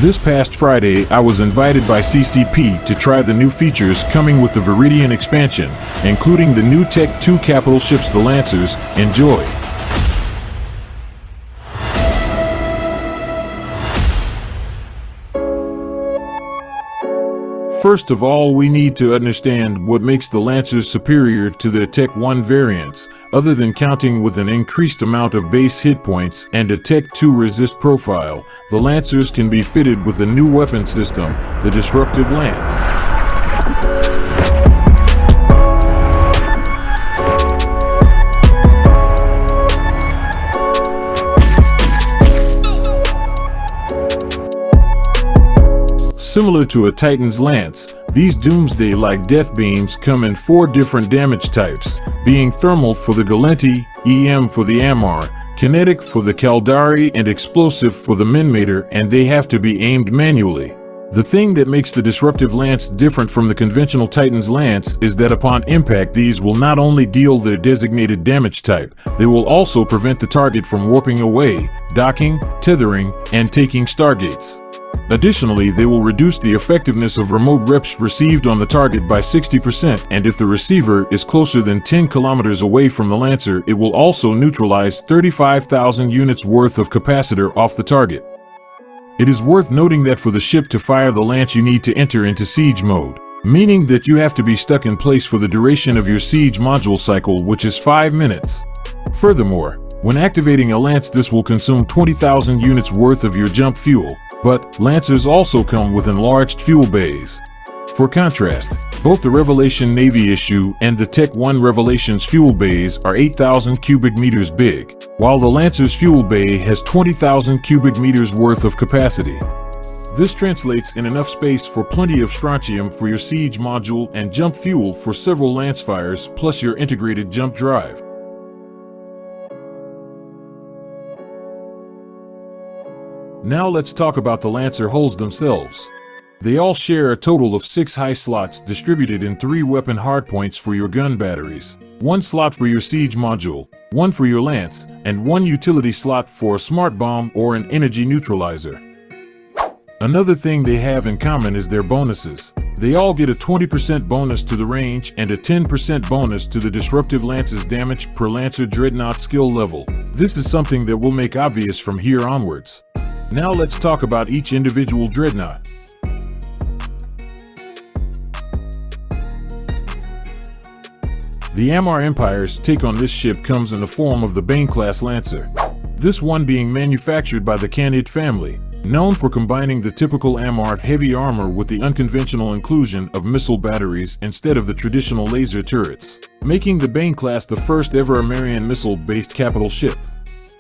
This past Friday, I was invited by CCP to try the new features coming with the Viridian expansion, including the new Tech 2 capital ships, the Lancers. Enjoy! First of all, we need to understand what makes the Lancers superior to their Tech 1 variants, other than counting with an increased amount of base hit points and a Tech 2 resist profile. The Lancers can be fitted with a new weapon system, the Disruptive Lance. Similar to a Titan's Lance, these Doomsday-like death beams come in 4 different damage types, being thermal for the Gallenti, EM for the Ammar, kinetic for the Caldari, and explosive for the Minmator, and they have to be aimed manually. The thing that makes the Disruptive Lance different from the conventional Titan's Lance is that upon impact these will not only deal their designated damage type, they will also prevent the target from warping away, docking, tethering, and taking stargates. Additionally, they will reduce the effectiveness of remote reps received on the target by 60%, and if the receiver is closer than 10 kilometers away from the Lancer, it will also neutralize 35,000 units worth of capacitor off the target. It is worth noting that for the ship to fire the Lance you need to enter into siege mode, meaning that you have to be stuck in place for the duration of your siege module cycle, which is 5 minutes. Furthermore, when activating a Lance, this will consume 20,000 units worth of your jump fuel. But Lancers also come with enlarged fuel bays. For contrast, both the Revelation Navy issue and the Tech 1 Revelation's fuel bays are 8,000 cubic meters big, while the Lancer's fuel bay has 20,000 cubic meters worth of capacity. This translates in enough space for plenty of strontium for your siege module and jump fuel for several lance fires, plus your integrated jump drive. Now let's talk about the Lancer hulls themselves. They all share a total of 6 high slots distributed in 3 weapon hardpoints for your gun batteries, 1 slot for your siege module, 1 for your Lance, and 1 utility slot for a smart bomb or an energy neutralizer. Another thing they have in common is their bonuses. They all get a 20% bonus to the range and a 10% bonus to the Disruptive Lance's damage per Lancer Dreadnought skill level. This is something that will make obvious from here onwards. Now let's talk about each individual dreadnought. The Ammar Empire's take on this ship comes in the form of the Bane-class Lancer. This one being manufactured by the Canid family, known for combining the typical Ammar heavy armor with the unconventional inclusion of missile batteries instead of the traditional laser turrets, making the Bane-class the first ever Amerian missile-based capital ship.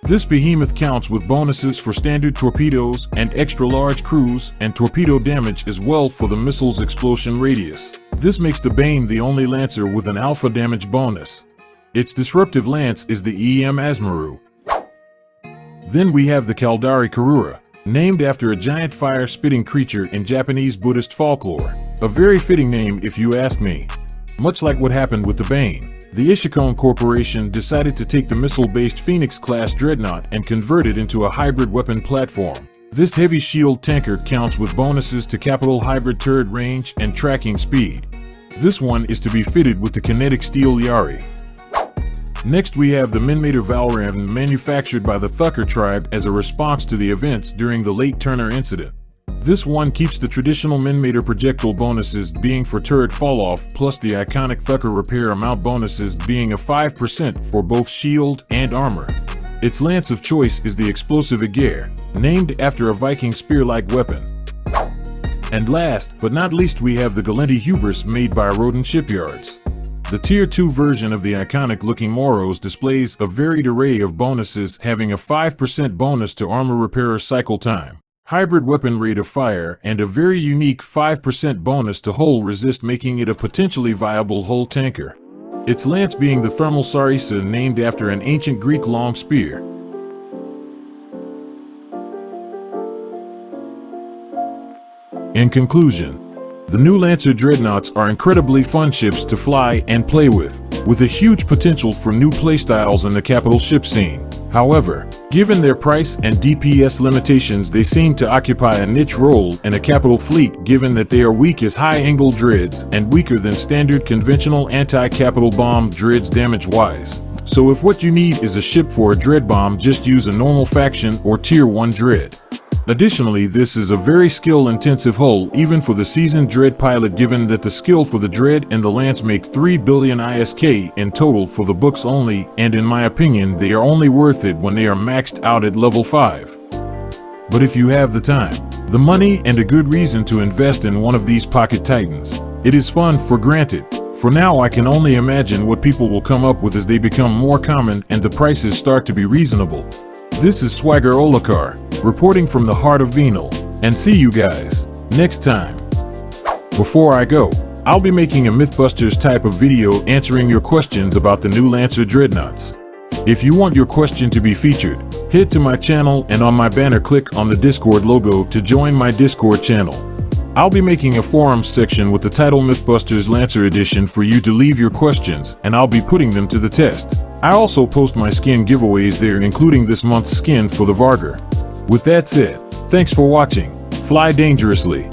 This behemoth counts with bonuses for standard torpedoes and extra-large cruise and torpedo damage as well for the missile's explosion radius. This makes the Bane the only Lancer with an alpha damage bonus. Its Disruptive Lance is the EM Asmaru. Then we have the Caldari Karura, named after a giant fire-spitting creature in Japanese Buddhist folklore. A very fitting name if you ask me. Much like what happened with the Bane, the Ishikon Corporation decided to take the missile-based Phoenix-class dreadnought and convert it into a hybrid weapon platform. This heavy shield tanker counts with bonuses to capital hybrid turret range and tracking speed. This one is to be fitted with the kinetic steel Yari. Next we have the Minmator Valraven, manufactured by the Thucker tribe as a response to the events during the late Turner incident. This one keeps the traditional Minmator projectile bonuses being for turret falloff, plus the iconic Thucker repair amount bonuses being a 5% for both shield and armor. Its lance of choice is the explosive Aegir, named after a Viking spear-like weapon. And last but not least we have the Gallenti Hubris, made by Rodin Shipyards. The Tier 2 version of the iconic-looking Moros displays a varied array of bonuses, having a 5% bonus to armor repairer cycle time, hybrid weapon rate of fire, and a very unique 5% bonus to hull resist, making it a potentially viable hull tanker. Its lance being the thermal Sarissa, named after an ancient Greek long spear. In conclusion, the new Lancer Dreadnoughts are incredibly fun ships to fly and play with a huge potential for new playstyles in the capital ship scene. However, given their price and DPS limitations, they seem to occupy a niche role in a capital fleet, given that they are weak as high-angle dreads and weaker than standard conventional anti-capital bomb dreads damage-wise. So if what you need is a ship for a dread bomb, just use a normal faction or tier 1 dread. Additionally, this is a very skill-intensive hull even for the seasoned dread pilot, given that the skill for the dread and the lance make 3 billion ISK in total for the books only, and in my opinion they are only worth it when they are maxed out at level 5. But if you have the time, the money, and a good reason to invest in one of these pocket titans, it is fun. For granted. For now, I can only imagine what people will come up with as they become more common and the prices start to be reasonable. This is Swagger Olakar, reporting from the heart of Venal, and see you guys next time. Before I go, I'll be making a Mythbusters type of video answering your questions about the new Lancer Dreadnoughts. If you want your question to be featured, head to my channel and on my banner click on the Discord logo to join my Discord channel. I'll be making a forums section with the title Mythbusters Lancer Edition for you to leave your questions, and I'll be putting them to the test. I also post my skin giveaways there, including this month's skin for the Vargar. With that said, thanks for watching. Fly dangerously.